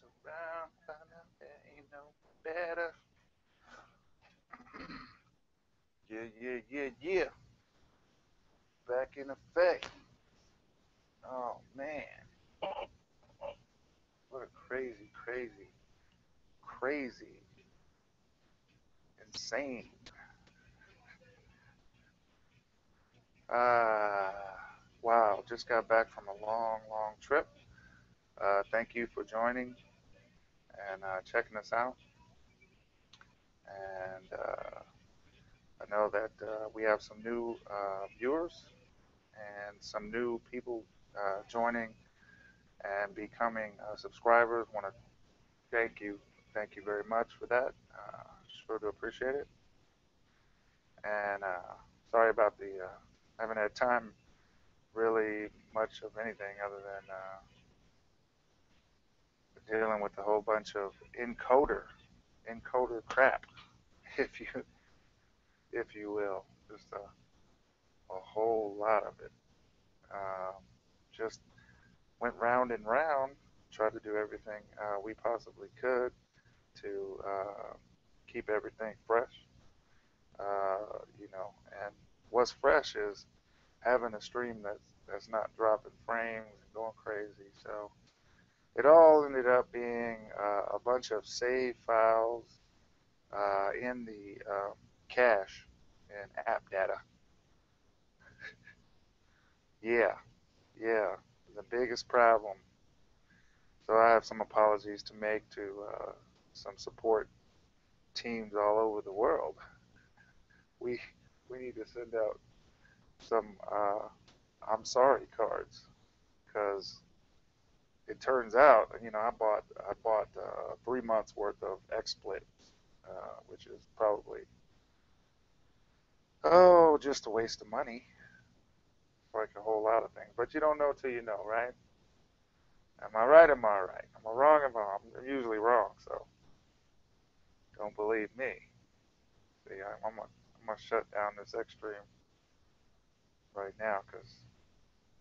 around, find out there ain't no better. Yeah, yeah, yeah, yeah. Back in effect. Oh man, what a crazy, crazy, crazy, insane. Uh, wow, just got back from a long, long trip. Thank you for joining and checking us out. And I know that we have some new viewers and some new people joining and becoming subscribers. Want to thank you very much for that. Sure to appreciate it. And sorry about the haven't had time really much of anything other than dealing with a whole bunch of encoder crap, if you will, just a whole lot of it. Um, just went round and round, tried to do everything we possibly could to keep everything fresh. And what's fresh is having a stream that's not dropping frames and going crazy. So it all ended up being a bunch of save files in the cache and app data. Yeah, yeah, the biggest problem. So I have some apologies to make to some support teams all over the world. We we need to send out some I'm sorry cards because it turns out, I bought 3 months worth of XSplit, which is probably just a waste of money, like a whole lot of things. But you don't know till you know, right? Am I right? Am I right? Am I wrong? I'm usually wrong, so don't believe me. See, I'm gonna shut down this extreme right now because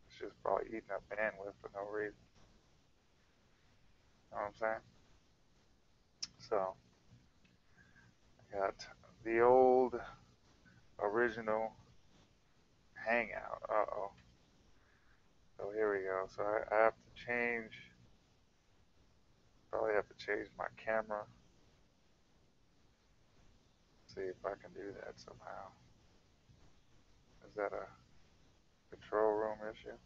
it's just probably eating up bandwidth for no reason. You know what I'm saying? So I got the old original Hangout. Uh-oh. So here we go. So I have to probably have to change my camera. See if I can do that somehow. Is that a control room issue?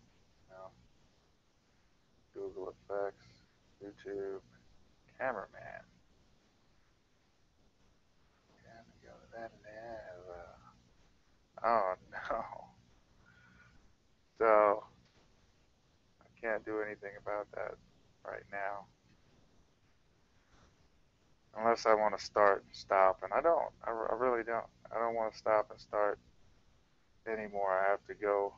No. Google Effects, YouTube, Cameraman. And we go to that oh no. So I can't do anything about that right now. Unless I want to start and stop. And I don't. I really don't. I don't want to stop and start anymore. I have to go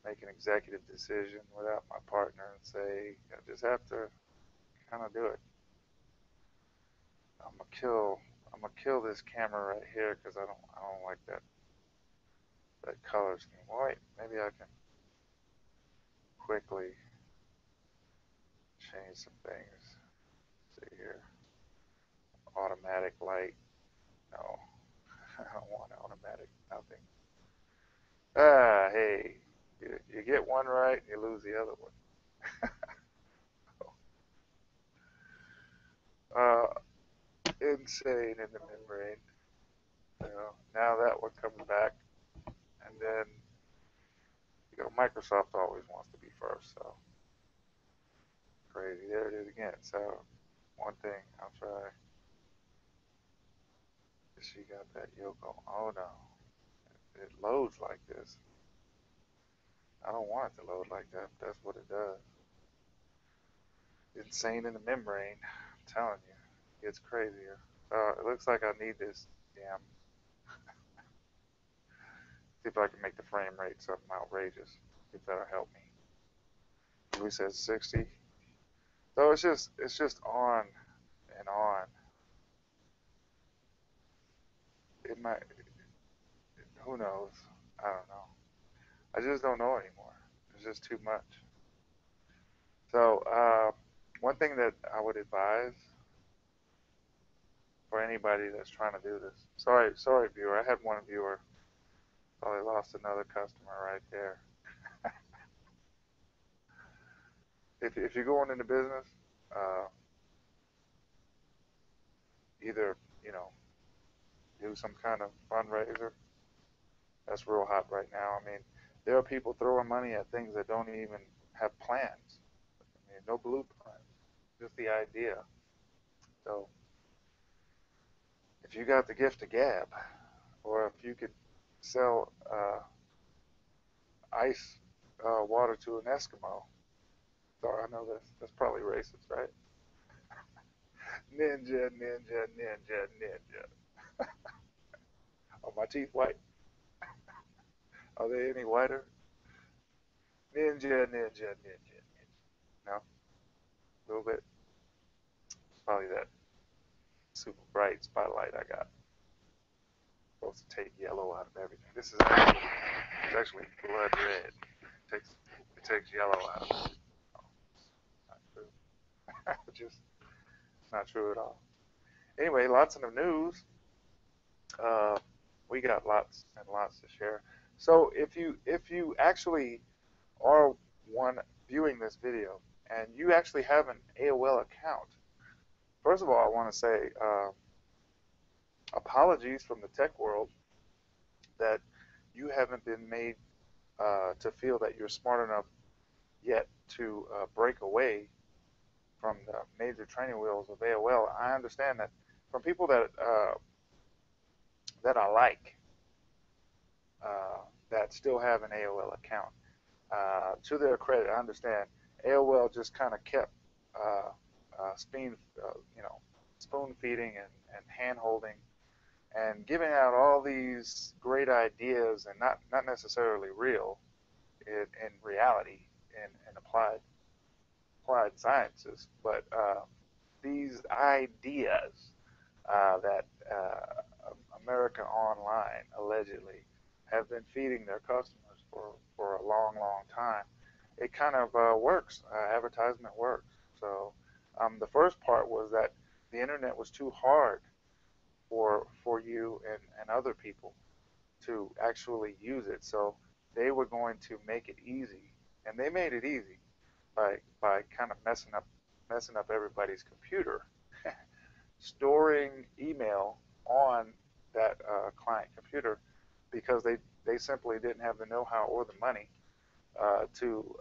make an executive decision without my partner and say, I just have to kind of do it. I'm gonna kill I'm gonna kill this camera right here because I don't like that color scheme. Well, wait, maybe I can quickly change some things. Let's see here, automatic light. No, I don't want automatic. Nothing. Hey, you get one right, you lose the other one. uh, insane in the membrane. Now that one comes back, and then Microsoft always wants to be first, so crazy. There it is again. So one thing I'll try. She got that Yoko. Oh no, it loads like this. I don't want it to load like that. But that's what it does. Insane in the membrane. I'm telling you, it gets crazier. It looks like I need this damn. See if I can make the frame rate something outrageous. See if that'll help me. We said 60. So it's just on and on. It might. Who knows? I don't know. I just don't know anymore. It's just too much. So one thing that I would advise for anybody that's trying to do this. Sorry, viewer. I had one viewer. Probably lost another customer right there. If you're going into business, uh, either do some kind of fundraiser. That's real hot right now. I mean, there are people throwing money at things that don't even have plans. I mean, no blueprint, just the idea. So if you got the gift of gab, or if you could sell ice water to an Eskimo. Sorry, I know that's probably racist, right? Ninja, ninja, ninja, ninja. Are my teeth white? Are they any whiter? Ninja, ninja, ninja, ninja. No, a little bit. Probably that super bright spotlight I got. Supposed to take yellow out of everything. This is actually blood red. It takes yellow out of it. No, not true. Just not true at all. Anyway, lots of the news. Uh, we got lots and lots to share. So if you actually are one viewing this video and you actually have an AOL account, first of all, I want to say apologies from the tech world that you haven't been made to feel that you're smart enough yet to break away from the major training wheels of AOL. I understand that from people that I like that still have an AOL account. To their credit, I understand AOL just kind of kept spoon, spoon feeding and hand holding and giving out all these great ideas and not necessarily real in reality in applied sciences, but these ideas that America Online allegedly have been feeding their customers for a long, long time. It kind of works. Advertisement works. So the first part was that the internet was too hard for you and other people to actually use it. So they were going to make it easy, and they made it easy by kind of messing up everybody's computer, storing email on that client computer because they simply didn't have the know-how or the money to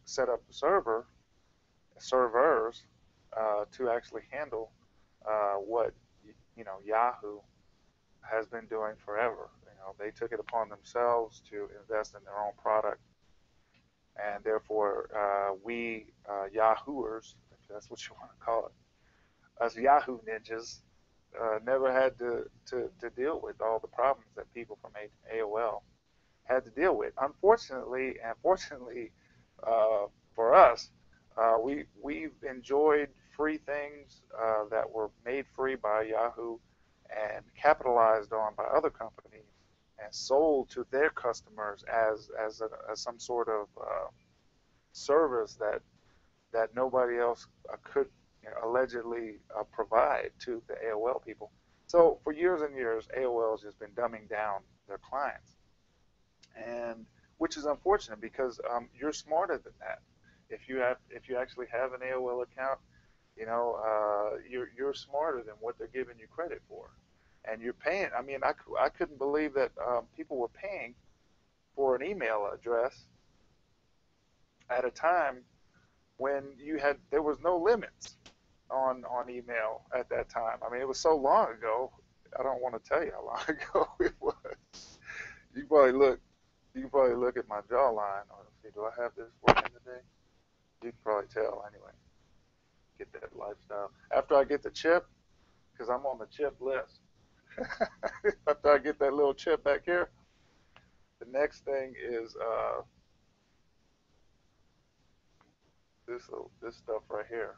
set up a servers to actually handle what Yahoo has been doing forever. They took it upon themselves to invest in their own product, and therefore we Yahooers, if that's what you want to call it, us Yahoo ninjas, never had to deal with all the problems that people from AOL had to deal with. Unfortunately, and fortunately for us, we've enjoyed free things that were made free by Yahoo and capitalized on by other companies and sold to their customers as some sort of service that nobody else could allegedly provide to the AOL people. So for years and years, AOL has just been dumbing down their clients, and which is unfortunate because you're smarter than that. If you actually have an AOL account, you're smarter than what they're giving you credit for, and you're paying. I mean, I couldn't believe that people were paying for an email address at a time when there was no limits on email at that time. I mean, it was so long ago. I don't want to tell you how long ago it was. You can probably look. You can probably look at my jawline. Let's see, do I have this working today? You can probably tell anyway. Get that lifestyle. After I get the chip, because I'm on the chip list. After I get that little chip back here, the next thing is this stuff right here.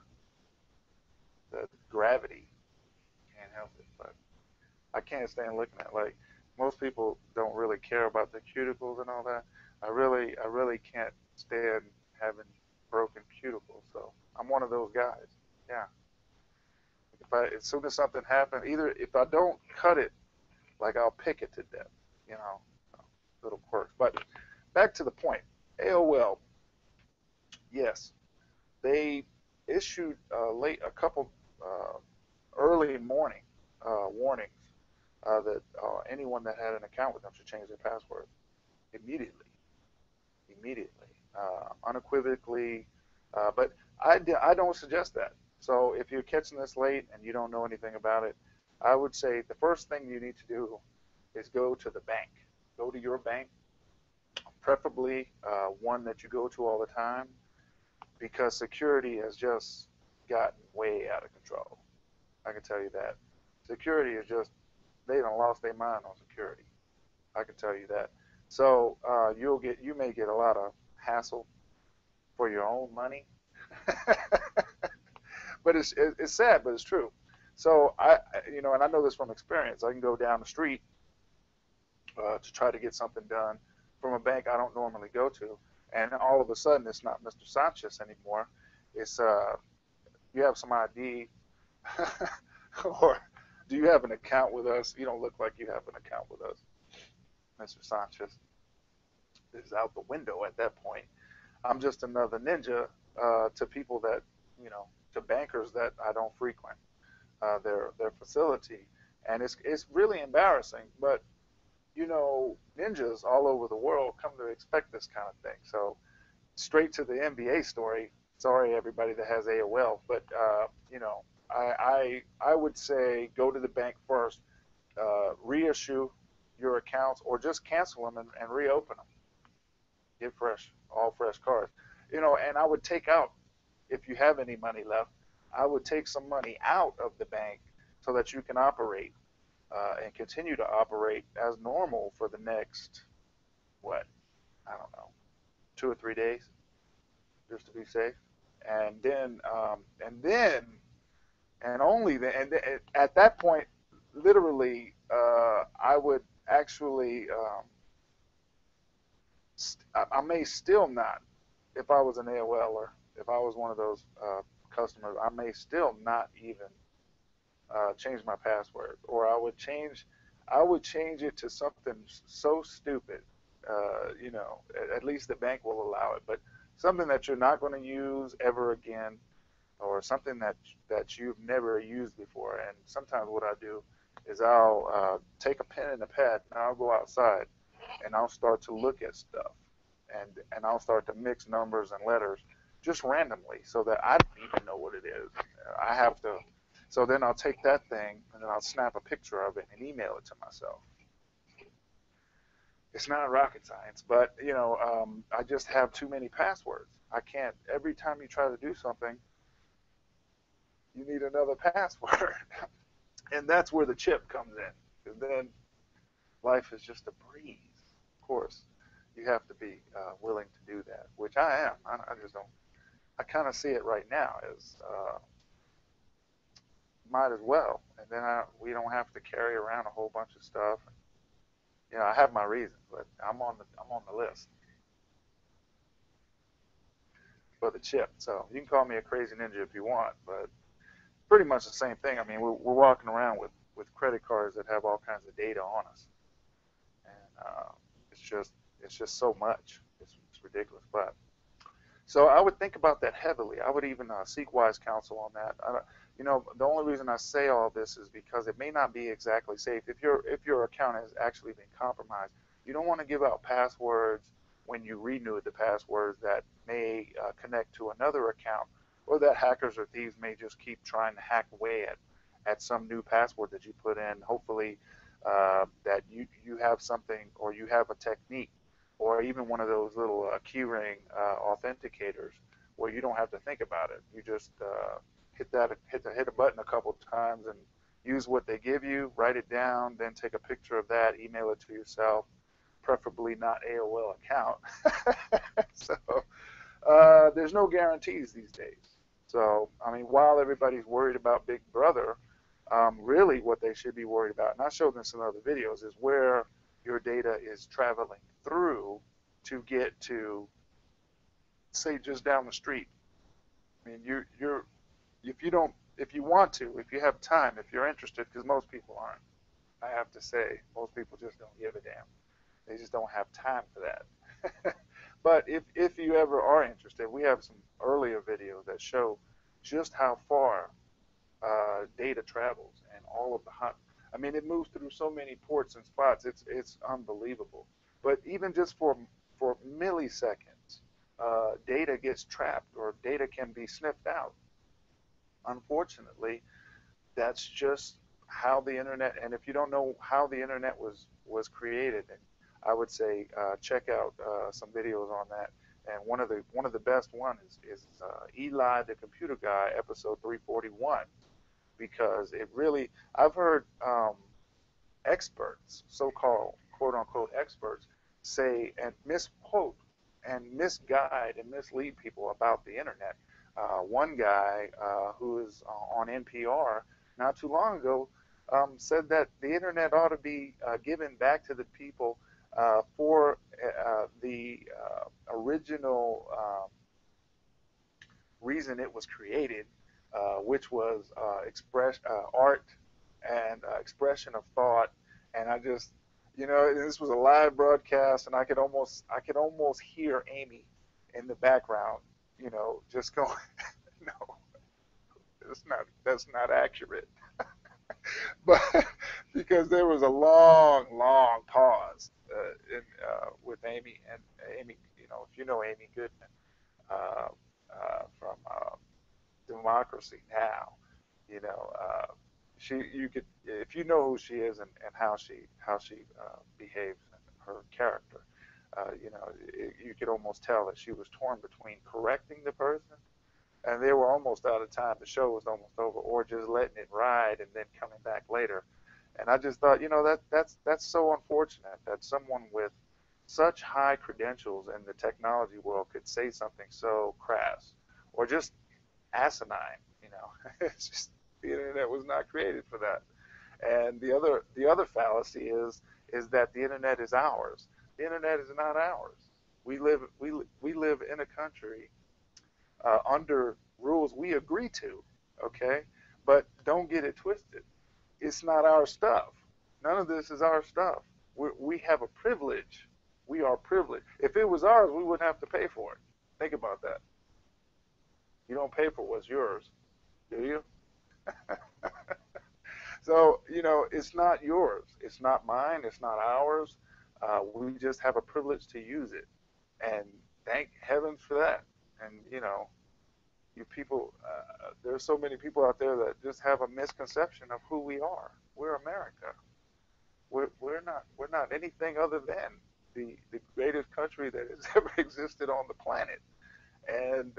The gravity. Can't help it, but I can't stand looking at like most people don't really care about the cuticles and all that. I really can't stand having broken cuticles. So I'm one of those guys. Yeah. As soon as something happens, either if I don't cut it, like I'll pick it to death, you know, little quirks. But back to the point. AOL, yes, they issued late a couple early morning warnings that anyone that had an account with them should change their password immediately, immediately, unequivocally. But I don't suggest that. So if you're catching this late and you don't know anything about it, I would say the first thing you need to do is go to the bank. Go to your bank, preferably one that you go to all the time, because security has just gotten way out of control. I can tell you that. Security is just, they done lost their mind on security. I can tell you that. So you may get a lot of hassle for your own money, but it's sad, but it's true. So and I know this from experience. I can go down the street to try to get something done from a bank I don't normally go to, and all of a sudden it's not Mr. Sanchez anymore. It's you have some ID, or do you have an account with us? You don't look like you have an account with us. Mr. Sanchez is out the window at that point. I'm just another ninja to people that, to bankers that I don't frequent their facility, and it's really embarrassing. But ninjas all over the world come to expect this kind of thing. So straight to the NBA story. Sorry, everybody that has AOL, but I would say go to the bank first, reissue your accounts, or just cancel them and reopen them. Get all fresh cards. And I would take out, if you have any money left, I would take some money out of the bank so that you can operate and continue to operate as normal for the next, what, I don't know, 2 or 3 days, just to be safe. And then, and only then, and at that point, literally, I would actually, I may still not, if I was an AOL or if I was one of those customers, I may still not even change my password, or I would change it to something so stupid, at least the bank will allow it, but something that you're not going to use ever again, or something that you've never used before. And sometimes what I do is I'll take a pen and a pad, and I'll go outside, and I'll start to look at stuff, and I'll start to mix numbers and letters just randomly, so that I don't even know what it is. I have to. So then I'll take that thing, and then I'll snap a picture of it and email it to myself. It's not rocket science, but I just have too many passwords. I can't. Every time you try to do something, you need another password, and that's where the chip comes in. Because then life is just a breeze. Of course, you have to be willing to do that, which I am. I just don't. I kind of see it right now as might as well, and then we don't have to carry around a whole bunch of stuff. I have my reasons, but I'm on the list for the chip. So you can call me a crazy ninja if you want, but pretty much the same thing. I mean, we're walking around with credit cards that have all kinds of data on us, and it's just so much. It's ridiculous, but. So I would think about that heavily. I would even seek wise counsel on that. The only reason I say all this is because it may not be exactly safe. If your account has actually been compromised, you don't want to give out passwords when you renew the passwords that may connect to another account, or that hackers or thieves may just keep trying to hack away at some new password that you put in. Hopefully that you have something, or you have a technique, or even one of those little keyring authenticators where you don't have to think about it. You just hit a button a couple of times and use what they give you, write it down, then take a picture of that, email it to yourself, preferably not AOL account. So there's no guarantees these days. So, I mean, while everybody's worried about Big Brother, really what they should be worried about, and I showed this in other videos, is where your data is traveling through to get to, say, just down the street. mean, you're if you don't, if you want to, if you have time, if you're interested, because most people aren't. I have to say, most people just don't give a damn. They just don't have time for that. But if you ever are interested, we have some earlier videos that show just how far data travels and all of the hot. I mean, it moves through so many ports and spots. It's unbelievable. But even just for milliseconds, data gets trapped or data can be sniffed out. Unfortunately, that's just how the internet. And if you don't know how the internet was created, I would say check out some videos on that. And one of the best one is Eli the Computer Guy, episode 341, because it really, I've heard experts, so-called quote unquote experts, say and misquote and misguide and mislead people about the internet. One guy who is on NPR not too long ago said that the internet ought to be given back to the people for the original reason it was created, which was express art and expression of thought. And I just, this was a live broadcast, and I could almost hear Amy in the background, just going, no, that's not accurate. But because there was a long, long pause with Amy, and Amy, if you know Amy Goodman from Democracy Now, you know, you could, if you know who she is and how she behaves and her character, you could almost tell that she was torn between correcting the person, and they were almost out of time. The show was almost over, or just letting it ride and then coming back later. And I just thought, that's so unfortunate that someone with such high credentials in the technology world could say something so crass or just asinine. It's just the internet was not created for that. And the other fallacy is that the internet is ours. The internet is not ours. We live in a country under rules we agree to, okay? But don't get it twisted. It's not our stuff. None of this is our stuff. We have a privilege. We are privileged. If it was ours, we wouldn't have to pay for it. Think about that. You don't pay for what's yours, do you? So, it's not yours. It's not mine. It's not ours. We just have a privilege to use it. And thank heavens for that. And, you people, there's so many people out there that just have a misconception of who we are. We're America. We're not anything other than the greatest country that has ever existed on the planet. And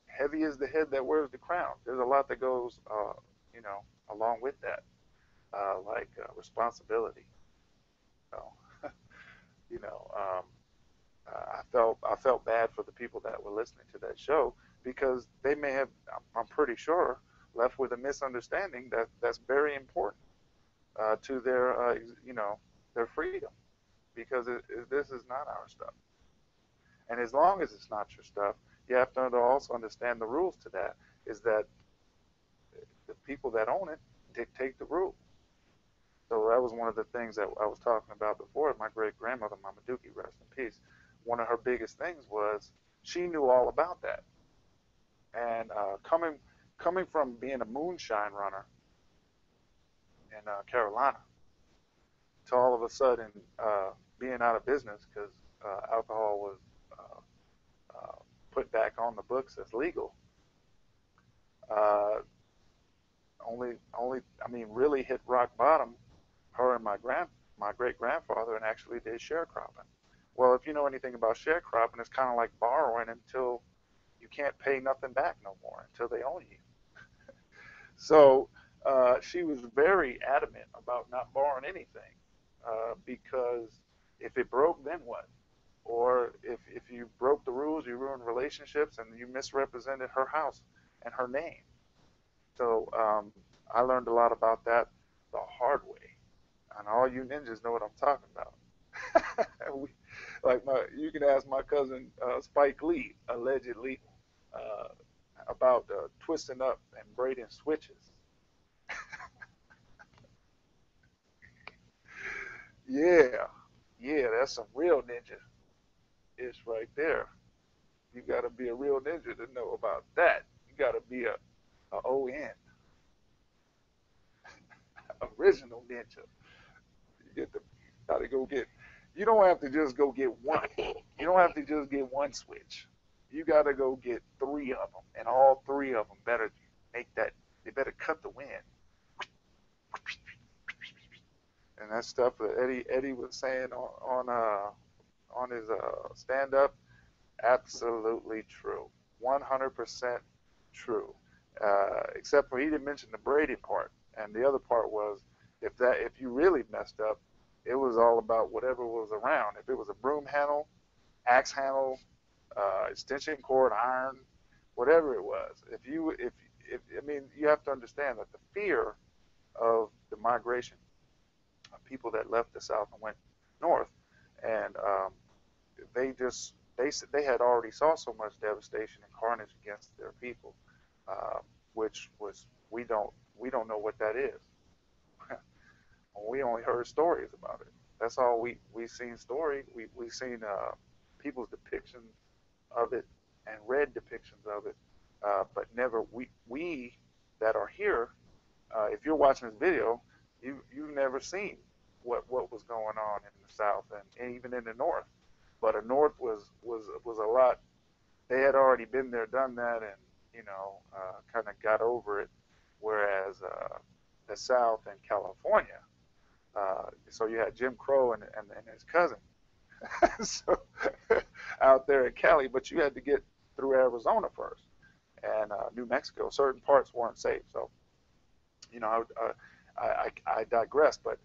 heavy is the head that wears the crown. There's a lot that goes, along with that, like responsibility. So, you know, um, I felt bad for the people that were listening to that show because they may have, I'm pretty sure, left with a misunderstanding that's very important to their freedom, because this is not our stuff. And as long as it's not your stuff, you have to also understand the rules to that. Is that the people that own it dictate the rules. So that was one of the things that I was talking about before. My great grandmother, Mama Dookie, rest in peace. One of her biggest things was she knew all about that. And coming from being a moonshine runner in Carolina to all of a sudden being out of business because alcohol was put back on the books as legal. Uh, I mean, really hit rock bottom. Her and my great grandfather, and actually did sharecropping. Well, if you know anything about sharecropping, it's kind of like borrowing until you can't pay nothing back no more until they own you. So she was very adamant about not borrowing anything because if it broke, then what? Or if you broke the rules, you ruined relationships, and you misrepresented her house and her name. So I learned a lot about that the hard way. And all you ninjas know what I'm talking about. You can ask my cousin Spike Lee, allegedly, about twisting up and braiding switches. Yeah, yeah, that's some real ninja ish right there. You got to be a real ninja to know about that. You got to be a ON, original ninja. You get the got to go get. You don't have to just go get one. You don't have to just get one switch. You got to go get three of them, and all three of them better make that. They better cut the wind. And that stuff that Eddie was saying on his stand up, absolutely true, 100% true. Except for he didn't mention the Brady part, and the other part was if you really messed up, it was all about whatever was around. If it was a broom handle, axe handle, extension cord, iron, whatever it was. If I mean, you have to understand that the fear of the migration of people that left the South and went north, and they just they had already saw so much devastation and carnage against their people, which was we don't know what that is. We only heard stories about it. That's all we seen story. We seen people's depictions of it and read depictions of it, but never we that are here. If you're watching this video, you've never seen what was going on in the South and even in the North. But the North was a lot. They had already been there, done that, and kind of got over it. Whereas the South and California, so you had Jim Crow and his cousin, so out there in Cali, but you had to get through Arizona first and New Mexico. Certain parts weren't safe, so I digress. But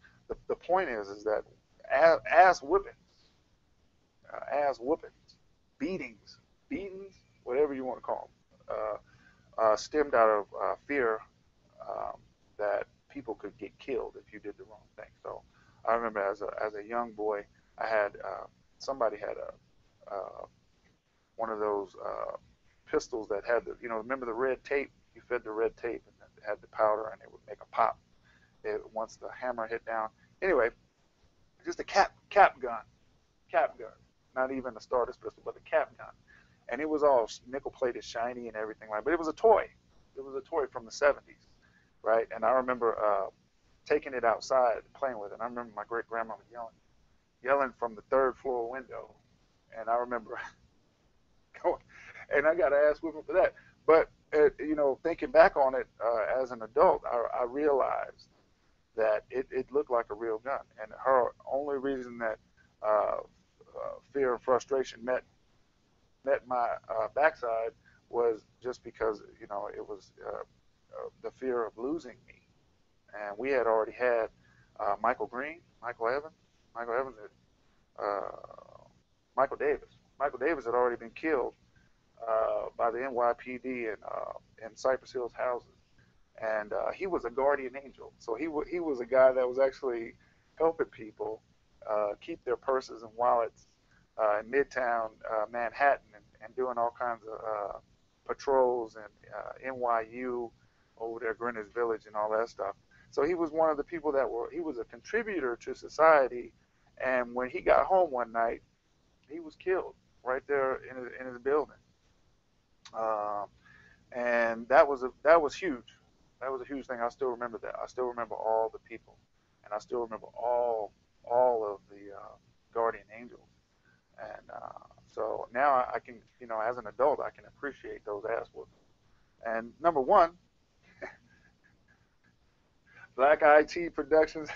the point is that ass whippings, beatings, whatever you want to call them, stemmed out of fear that people could get killed if you did the wrong thing. So I remember as a young boy, I had somebody had one of those pistols that had remember the red tape? You fed the red tape and it had the powder and it would make a pop once the hammer hit down. Anyway, just a cap gun, not even a starter's pistol, but a cap gun, and it was all nickel plated, shiny, and everything like. But it was a toy. It was a toy from the '70s, right? And I remember taking it outside, playing with it. And I remember my great grandmama yelling from the third floor window, and I remember going, and I got ass whipping for that. But thinking back on it as an adult, I realized that it looked like a real gun, and her only reason that fear and frustration met my backside was just because it was the fear of losing me, and we had already had Michael Evans, Michael Davis. Michael Davis had already been killed by the NYPD in Cypress Hills houses, and he was a guardian angel. So he was a guy that was actually helping people keep their purses and wallets in Midtown Manhattan and doing all kinds of patrols and NYU over there, Greenwich Village, and all that stuff. So he was one of the people he was a contributor to society. And when he got home one night, he was killed right there in his building. Um, and that was huge. That was a huge thing. I still remember that. I still remember all the people, and I still remember all of the guardian angels. And so now I can, as an adult, I can appreciate those ass whoopings. And number one, Black IT Productions,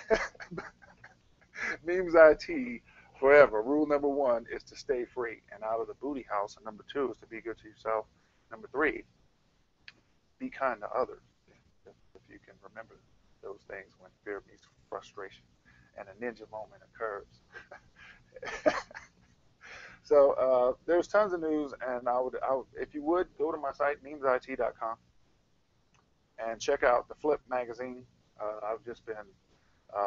Memes IT forever. Rule number one is to stay free and out of the booty house. And number two is to be good to yourself. Number three, be kind to others. If you can remember those things when fear meets frustration and a ninja moment occurs. So there's tons of news, and I would, if you would, go to my site, meemsit.com, and check out the Flip magazine. I've just been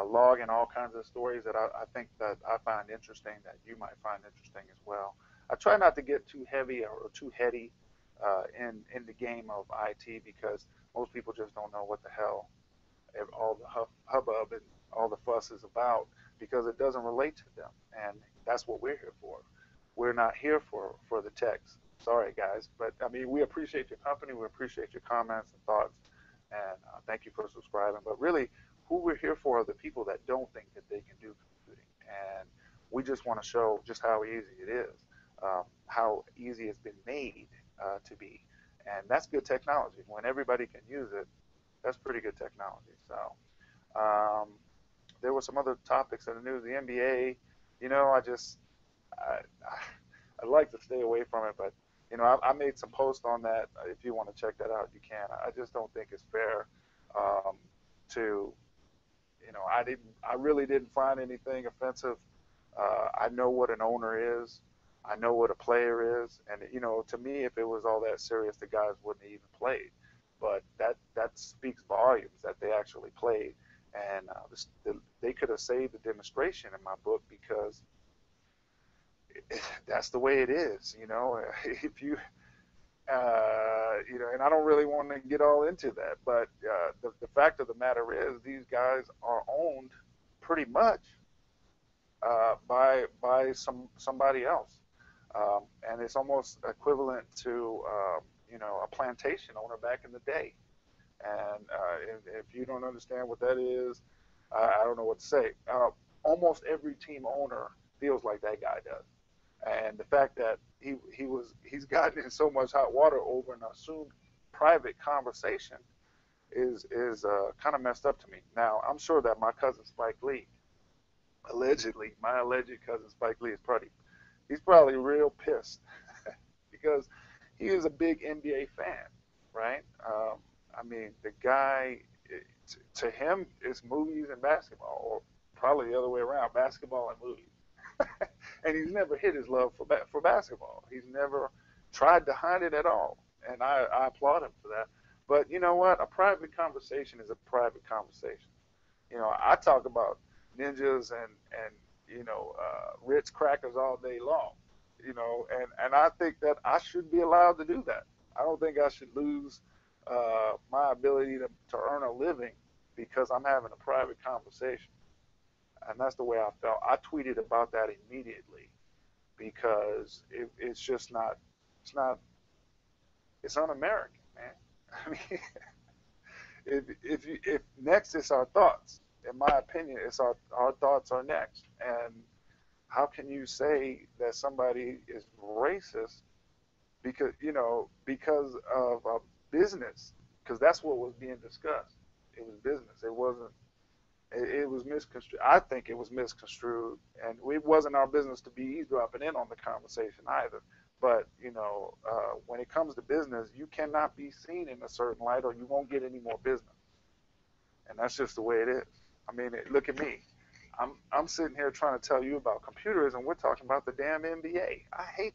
logging all kinds of stories that I think that I find interesting, that you might find interesting as well. I try not to get too heavy or too heady in the game of IT, because most people just don't know what the hell all the hubbub and all the fuss is about, because it doesn't relate to them. And that's what we're here for. We're not here for the text. Sorry, guys, but I mean, we appreciate your company. We appreciate your comments and thoughts, and thank you for subscribing. But really, who we're here for are the people that don't think that they can do computing, and we just want to show just how easy it is, how easy it's been made to be, and that's good technology. When everybody can use it, that's pretty good technology. So there were some other topics in the news. The NBA, I, I like to stay away from it, but I made some posts on that. If you want to check that out, you can. I just don't think it's fair to, I really didn't find anything offensive. I know what an owner is. I know what a player is, and to me, if it was all that serious, the guys wouldn't have even played. But that speaks volumes that they actually played, and they could have saved the demonstration in my book, because that's the way it is. If you and I don't really want to get all into that, but the fact of the matter is, these guys are owned pretty much by somebody else, and it's almost equivalent to a plantation owner back in the day. And if you don't understand what that is, I don't know what to say. Almost every team owner feels like that guy does, and the fact that he's gotten in so much hot water over an assumed private conversation is kind of messed up to me. Now, I'm sure that my cousin Spike Lee, allegedly, my alleged cousin Spike Lee, he's probably real pissed because he is a big NBA fan, right? I mean, the guy, to him, it's movies and basketball, or probably the other way around, basketball and movies. And he's never hid his love for basketball. He's never tried to hide it at all, and I applaud him for that. But you know what? A private conversation is a private conversation. I talk about ninjas and Ritz crackers all day long. And I think that I should be allowed to do that. I don't think I should lose my ability to earn a living because I'm having a private conversation. And that's the way I felt. I tweeted about that immediately because it's just not, it's un-American, man. I mean, if next is our thoughts, in my opinion, it's our thoughts are next. And how can you say that somebody is racist because of a business? Because that's what was being discussed. It was business. It wasn't. It was misconstrued. I think it was misconstrued, and it wasn't our business to be eavesdropping in on the conversation either. But when it comes to business, you cannot be seen in a certain light, or you won't get any more business. And that's just the way it is. I mean, look at me. I'm sitting here trying to tell you about computers, and we're talking about the damn NBA. I hate.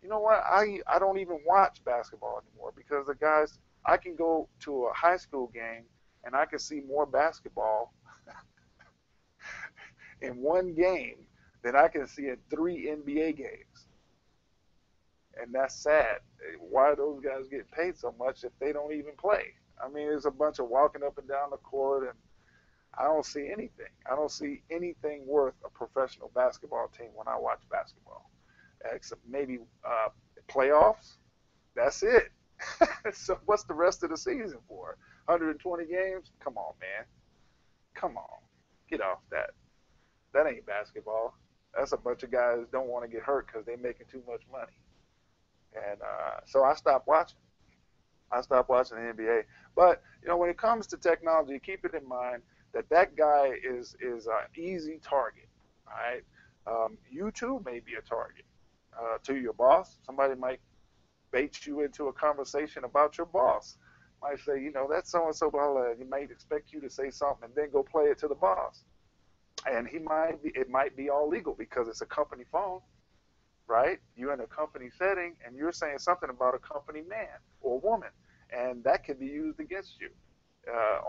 You know what? I don't even watch basketball anymore because the guys. I can go to a high school game and I can see more basketball in one game than I can see in 3 NBA games. And that's sad. Why are those guys getting paid so much if they don't even play? I mean, there's a bunch of walking up and down the court, and I don't see anything. I don't see anything worth a professional basketball team when I watch basketball. Except maybe playoffs. That's it. So what's the rest of the season for? 120 games? Come on, man. Come on. Get off that. That ain't basketball. That's a bunch of guys don't want to get hurt because they're making too much money. And so I stopped watching. I stopped watching the NBA. But when it comes to technology, keep it in mind that guy is an easy target. All right. You too may be a target to your boss. Somebody might bait you into a conversation about your boss. Might say, that's so and so, blah blah. He might expect you to say something and then go play it to the boss. And it might be all legal because it's a company phone, right? You're in a company setting and you're saying something about a company man or woman, and that can be used against you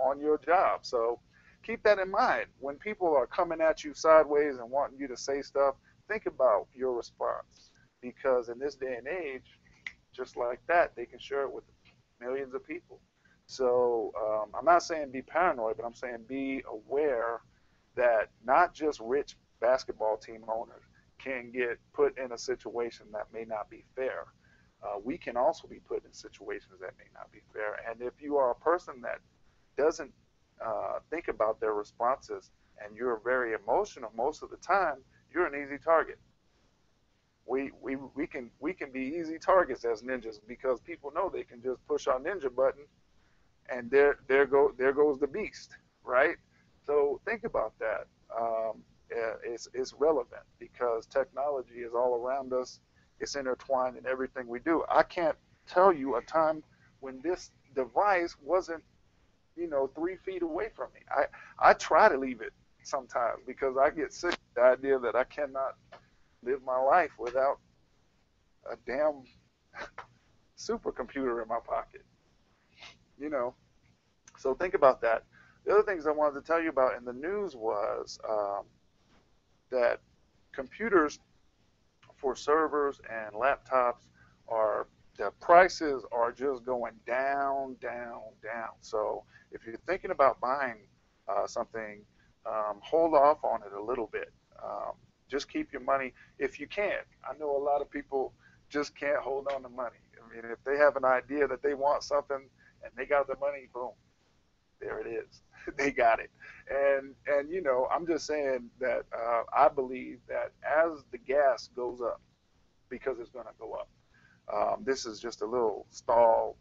on your job. So keep that in mind. When people are coming at you sideways and wanting you to say stuff, think about your response, because in this day and age, just like that, they can share it with millions of people. So I'm not saying be paranoid, but I'm saying be aware that not just rich basketball team owners can get put in a situation that may not be fair. We can also be put in situations that may not be fair. And if you are a person that doesn't think about their responses and you're very emotional most of the time, you're an easy target. We can be easy targets as ninjas because people know they can just push our ninja button and there goes the beast, right? So think about that. It's relevant because technology is all around us. It's intertwined in everything we do. I can't tell you a time when this device wasn't 3 feet away from me. I try to leave it sometimes because I get sick of the idea that I cannot live my life without a damn supercomputer in my pocket. You know, so think about that. The other things I wanted to tell you about in the news was that computers for servers and laptops are the prices are just going down, down, down. So if you're thinking about buying something, hold off on it a little bit. Just keep your money if you can. I know a lot of people just can't hold on to money. I mean, if they have an idea that they want something and they got the money, boom, there it is. They got it. And I'm just saying that I believe that as the gas goes up, because it's going to go up. This is just a little stall.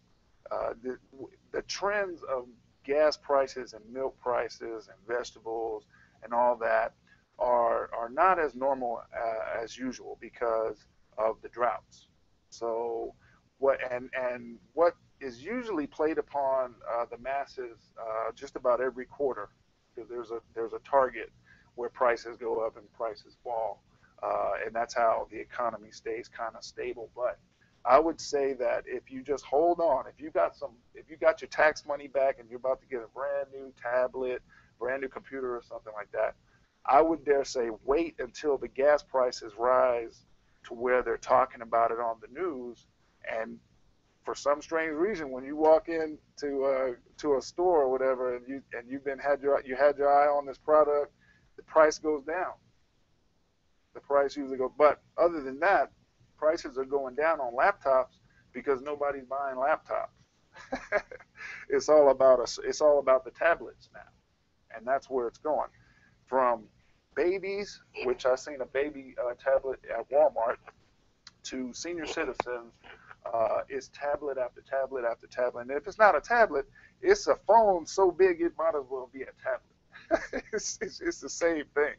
The trends of gas prices and milk prices and vegetables and all that are not as normal as usual because of the droughts. So what is usually played upon the masses just about every quarter because there's a target where prices go up and prices fall, and that's how the economy stays kind of stable. But I would say that if you just hold on, if you got your tax money back and you're about to get a brand new tablet, brand new computer or something like that, I would dare say wait until the gas prices rise to where they're talking about it on the news. And for some strange reason, when you walk in to a store or whatever, and you had your eye on this product, the price goes down. The price usually goes. But other than that, prices are going down on laptops because nobody's buying laptops. It's all about the tablets now, and that's where it's going. From babies, which I seen a baby tablet at Walmart, to senior citizens, it's tablet after tablet after tablet. And if it's not a tablet, it's a phone so big it might as well be a tablet. It's the same thing.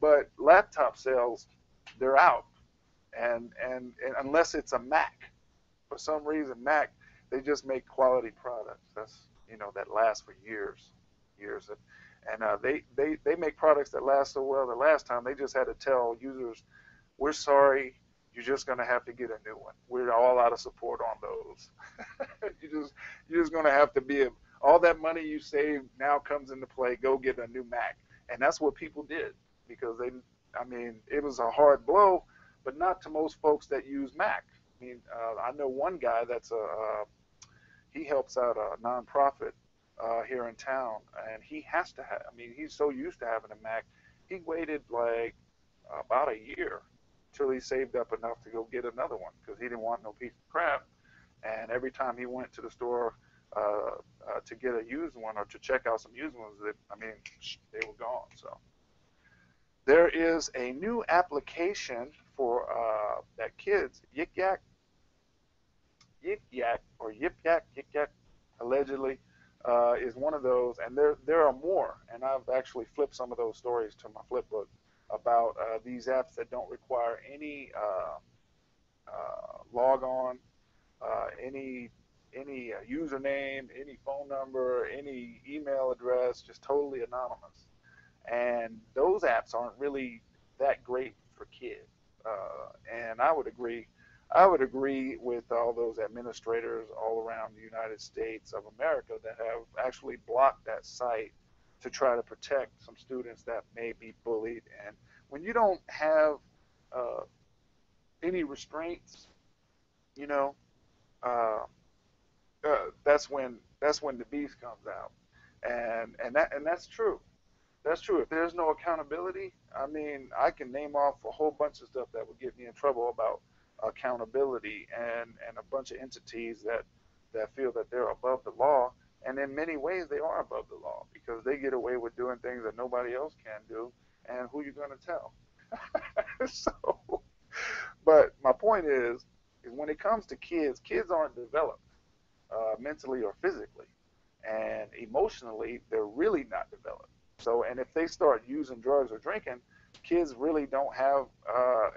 But laptop sales, they're out. And unless it's a Mac, for some reason, Mac, they just make quality products. That last for years. And they make products that last so well. The last time they just had to tell users, we're sorry, you're just going to have to get a new one. We're all out of support on those. You're just going to have to all that money you saved now comes into play. Go get a new Mac, and that's what people did because it was a hard blow, but not to most folks that use Mac. I know one guy he helps out a nonprofit here in town, and he has to have. He's so used to having a Mac, he waited like about a year till he saved up enough to go get another one because he didn't want no piece of crap. And every time he went to the store to get a used one or to check out some used ones, they were gone. So there is a new application for that kids Yik Yak or Yip Yak Yik Yak allegedly is one of those, and there are more. And I've actually flipped some of those stories to my flip book about these apps that don't require any log on, any username, any phone number, any email address, just totally anonymous. And those apps aren't really that great for kids. And I would agree. I would agree with all those administrators all around the United States of America that have actually blocked that site to try to protect some students that may be bullied. And when you don't have uh, any restraints, you know, uh, that's when the beast comes out, and that's true. That's true. If there's no accountability, I mean, I can name off a whole bunch of stuff that would get me in trouble about accountability and a bunch of entities that feel that they're above the law. And in many ways, they are above the law because they get away with doing things that nobody else can do. And who you going to tell? So, but my point is when it comes to kids, kids aren't developed mentally or physically, and emotionally, they're really not developed. So, and if they start using drugs or drinking, kids really don't have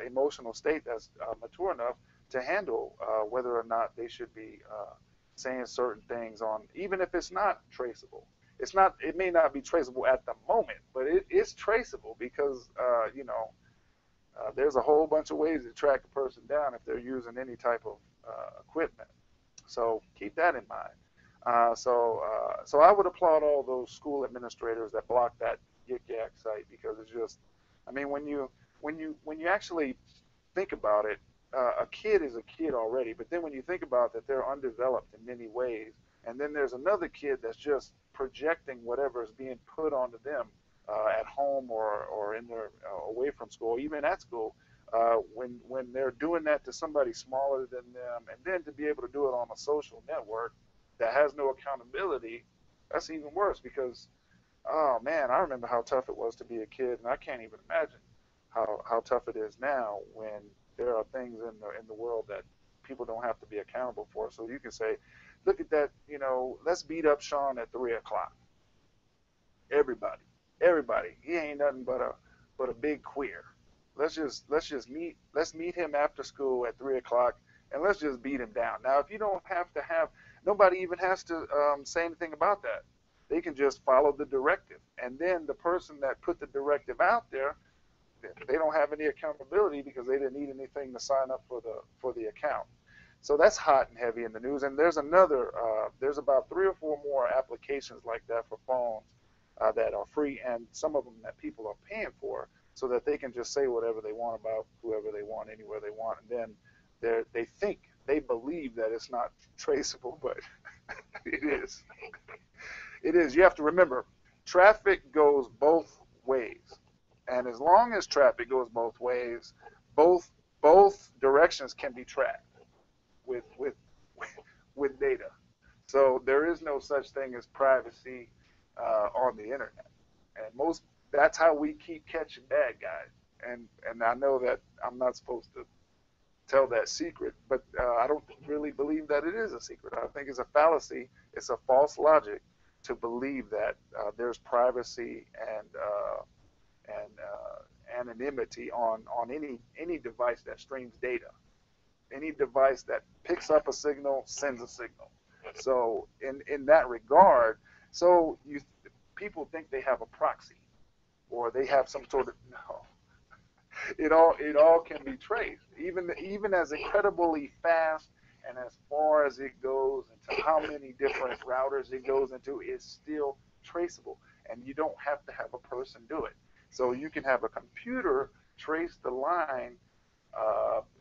emotional state that's mature enough to handle whether or not they should be saying certain things on, even if it's not traceable. It's not. It may not be traceable at the moment, but it is traceable because there's a whole bunch of ways to track a person down if they're using any type of equipment. So keep that in mind. So I would applaud all those school administrators that block that Yik Yak site because it's just, I mean, when you actually think about it, a kid is a kid already, but then when you think about that they're undeveloped in many ways, and then there's another kid that's just projecting whatever is being put onto them at home or in their away from school, even at school, when they're doing that to somebody smaller than them, and then to be able to do it on a social network that has no accountability, that's even worse because oh man, I remember how tough it was to be a kid, and I can't even imagine how tough it is now when there are things in the world that people don't have to be accountable for. So you can say, look at that, let's beat up Sean at 3 o'clock. Everybody, everybody, he ain't nothing but a big queer. Let's meet him after school at 3 o'clock, and let's just beat him down. Now, if you don't have to have, nobody even has to say anything about that. They can just follow the directive, and then the person that put the directive out there, they don't have any accountability because they didn't need anything to sign up for the account. So that's hot and heavy in the news. And there's about 3 or 4 more applications like that for phones that are free, and some of them that people are paying for, so that they can just say whatever they want about whoever they want, anywhere they want, and then they believe that it's not traceable, but it is. It is. You have to remember, traffic goes both ways, and as long as traffic goes both ways, both both directions can be tracked with with data. So there is no such thing as privacy on the internet, and most that's how we keep catching bad guys. And I know that I'm not supposed to tell that secret, but I don't really believe that it is a secret. I think it's a fallacy. It's a false logic to believe that there's privacy and anonymity on any device that streams data. Any device that picks up a signal sends a signal. So in that regard, so you people think they have a proxy or they have some sort of no. It all can be traced, even as incredibly fast and as far as it goes into how many different routers it goes into is still traceable, and you don't have to have a person do it. So you can have a computer trace the line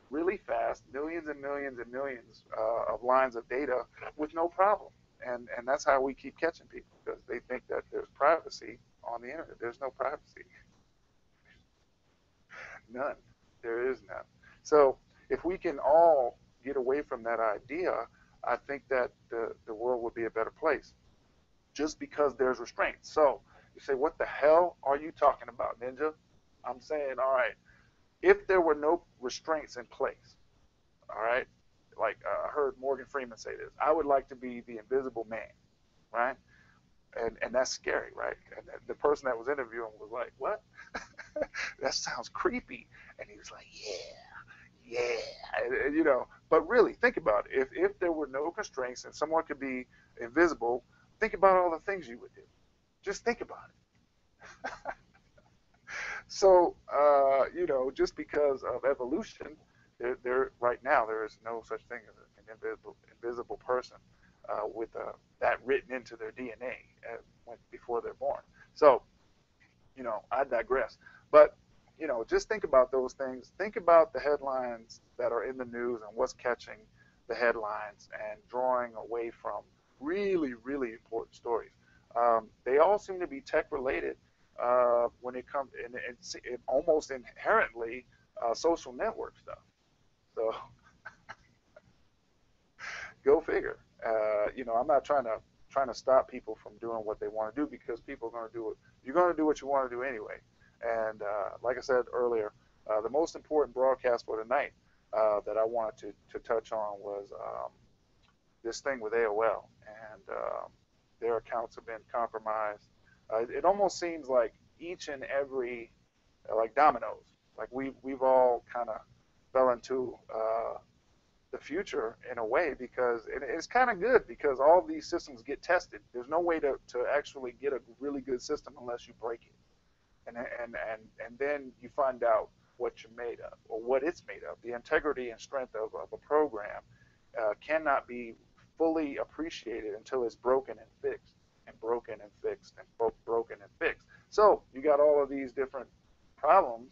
really fast, millions and millions and millions of lines of data with no problem. And that's how we keep catching people because they think that there's privacy on the internet. There's no privacy, none. There is none. So if we can all get away from that idea, I think that the world would be a better place just because there's restraints. So you say, what the hell are you talking about, Ninja? I'm saying, all right, if there were no restraints in place, all right, like I heard Morgan Freeman say this, I would like to be the invisible man, right? And that's scary, right? And the person that was interviewing was like, "What? That sounds creepy." And he was like, "Yeah, yeah," But really, think about it. If there were no constraints and someone could be invisible, think about all the things you would do. Just think about it. So, just because of evolution, there right now there is no such thing as an invisible person with that written into their DNA before they're born. So, I digress. But, just think about those things. Think about the headlines that are in the news and what's catching the headlines and drawing away from really, really important stories. They all seem to be tech related when it comes, and it almost inherently social network stuff. So go figure. I'm not trying to stop people from doing what they want to do because people are going to do it. You're going to do what you want to do anyway. And like I said earlier, the most important broadcast for tonight that I wanted to touch on was this thing with AOL, and their accounts have been compromised. It almost seems like each and every, like dominoes, like we've all kind of fell into the future in a way because it's kind of good because all these systems get tested. There's no way to actually get a really good system unless you break it. And then you find out what you're made of or what it's made of. The integrity and strength of a program cannot be fully appreciated until it's broken and fixed and broken and fixed and broken and fixed. So you got all of these different problems,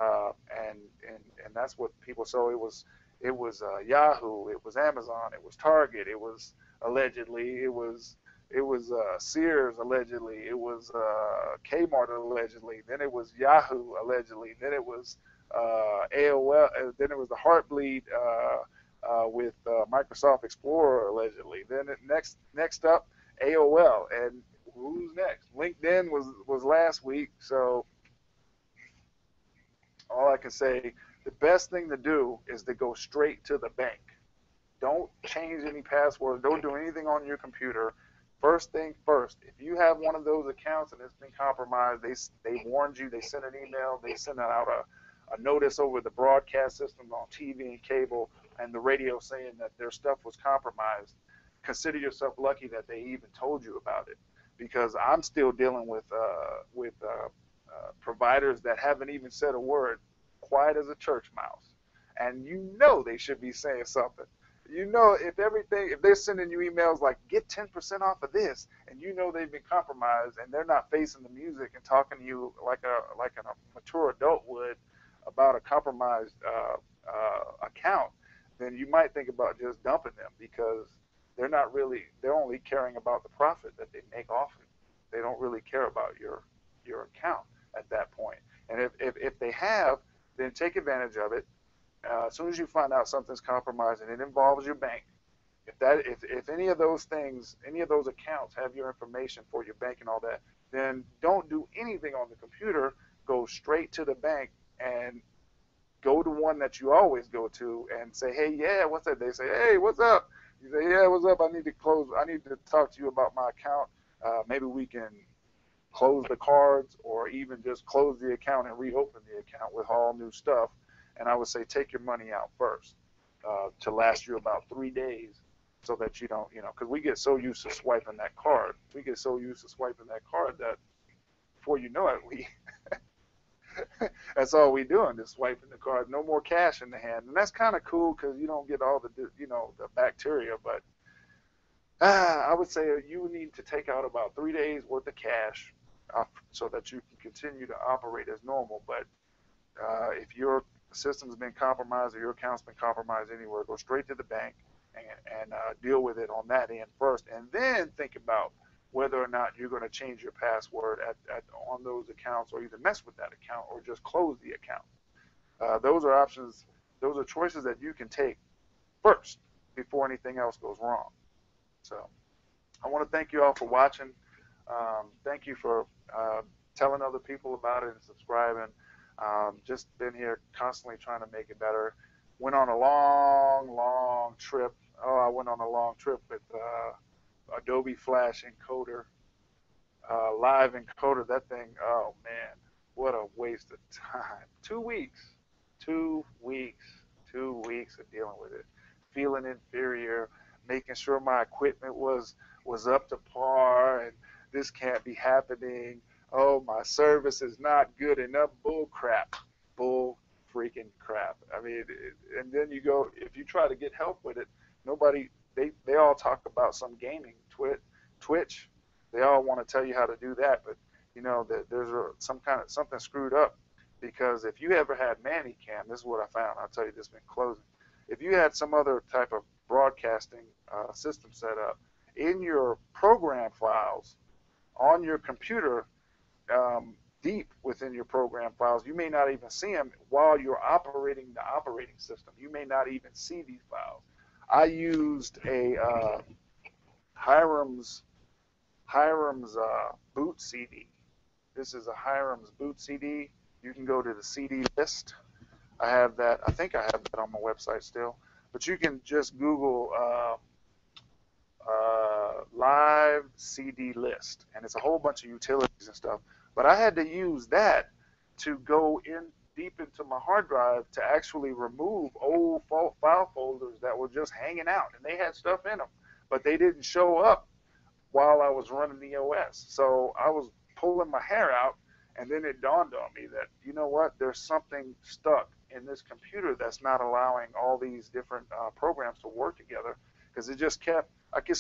and that's what people. So it was Yahoo, it was Amazon, it was Target, it was allegedly, it was Sears allegedly, it was Kmart allegedly, then it was Yahoo allegedly, then it was AOL, then it was the Heartbleed with Microsoft Explorer allegedly. Then next up AOL, and who's next? LinkedIn was last week. So all I can say, the best thing to do is to go straight to the bank. Don't change any passwords. Don't do anything on your computer. First thing first, if you have one of those accounts and it's been compromised, they warned you, they sent an email, they sent out a notice over the broadcast systems on TV and cable and the radio saying that their stuff was compromised. Consider yourself lucky that they even told you about it, because I'm still dealing with providers that haven't even said a word, quiet as a church mouse, and they should be saying something. If they're sending you emails like get 10% off of this, and they've been compromised and they're not facing the music and talking to you like a mature adult would about a compromised account, then you might think about just dumping them because they're only caring about the profit that they make off it. They don't really care about your account at that point. And if they have, then take advantage of it. As soon as you find out something's compromised and it involves your bank, if any of those things, any of those accounts have your information for your bank and all that, then don't do anything on the computer. Go straight to the bank and go to one that you always go to and say, hey, yeah, what's that? They say, hey, what's up? You say, yeah, what's up? I need to talk to you about my account. Maybe we can close the cards or even just close the account and reopen the account with all new stuff. And I would say take your money out first to last you about 3 days so that you don't, because we get so used to swiping that card. We get so used to swiping that card that before you know it, that's all we doing is swiping the card. No more cash in the hand. And that's kind of cool because you don't get all the bacteria. But I would say you need to take out about 3 days worth of cash so that you can continue to operate as normal. But if your system's been compromised or your account's been compromised anywhere, go straight to the bank and deal with it on that end first. And then think about whether or not you're going to change your password on those accounts or either mess with that account or just close the account. Those are options. Those are choices that you can take first before anything else goes wrong. So I want to thank you all for watching. Thank you for telling other people about it and subscribing. Just been here constantly trying to make it better. Went on a long trip. I went on a long trip with Adobe Flash Encoder, live encoder. That thing, oh man, what a waste of time. 2 weeks, 2 weeks, 2 weeks of dealing with it. Feeling inferior, making sure my equipment was up to par, and this can't be happening. Oh, my service is not good enough. Bull crap. Bull freaking crap. I mean, and then you go, if you try to get help with it, they all talk about some gaming, Twitch. They all want to tell you how to do that, but that there's something screwed up, because if you ever had Mannycam, this is what I found. I'll tell you this in closing. If you had some other type of broadcasting system set up. In your program files on your computer, deep within your program files, you may not even see them while you're operating the operating system. You may not even see these files. I used a Hiram's boot CD. This is a Hiram's boot CD. You can go to the CD list. I have that. I think I have that on my website still. But you can just Google live CD list, and it's a whole bunch of utilities and stuff. But I had to use that to go in deep into my hard drive to actually remove old file folders that were just hanging out, and they had stuff in them, but they didn't show up while I was running the OS. So I was pulling my hair out, and then it dawned on me that, you know what, there's something stuck in this computer that's not allowing all these different programs to work together, because I just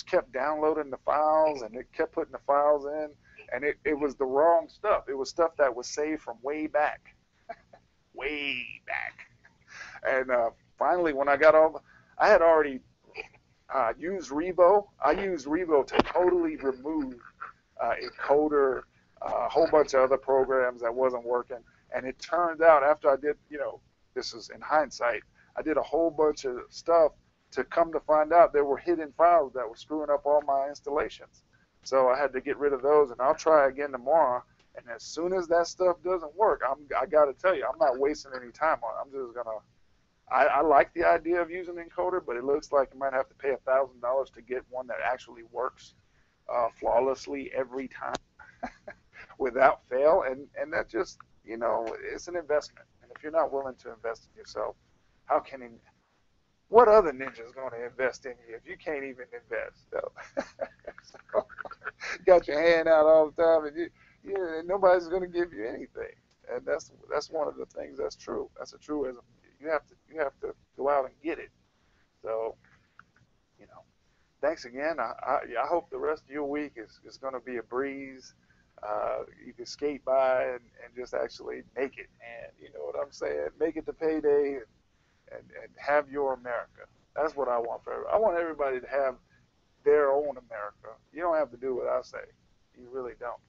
kept downloading the files, and it kept putting the files in, and it was the wrong stuff. It was stuff that was saved from way back, way back. And finally, when I got I had already used Revo. I used Revo to totally remove Encoder, a whole bunch of other programs that wasn't working. And it turns out after I did, this is in hindsight, I did a whole bunch of stuff to come to find out there were hidden files that were screwing up all my installations. So I had to get rid of those, and I'll try again tomorrow. And as soon as that stuff doesn't work, I got to tell you, I'm not wasting any time on it. I'm just going to, I like the idea of using Encoder, but it looks like you might have to pay $1,000 to get one that actually works flawlessly every time without fail. And that just, it's an investment. And if you're not willing to invest in yourself, how can what other ninja is going to invest in you if you can't even invest? So, so you got your hand out all the time, and nobody's going to give you anything. And that's one of the things that's true. That's a truism. You have to go out and get it. So, thanks again. I hope the rest of your week is going to be a breeze. You can skate by and just actually make it. And you know what I'm saying? Make it to payday and have your America. That's what I want for everybody. I want everybody to have their own America. You don't have to do what I say. You really don't.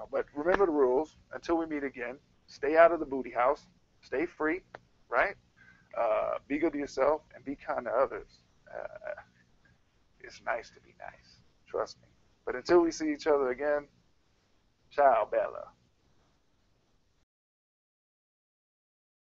But remember the rules. Until we meet again, stay out of the booty house. Stay free, right? Be good to yourself and be kind to others. It's nice to be nice. Trust me. But until we see each other again, ciao, Bella.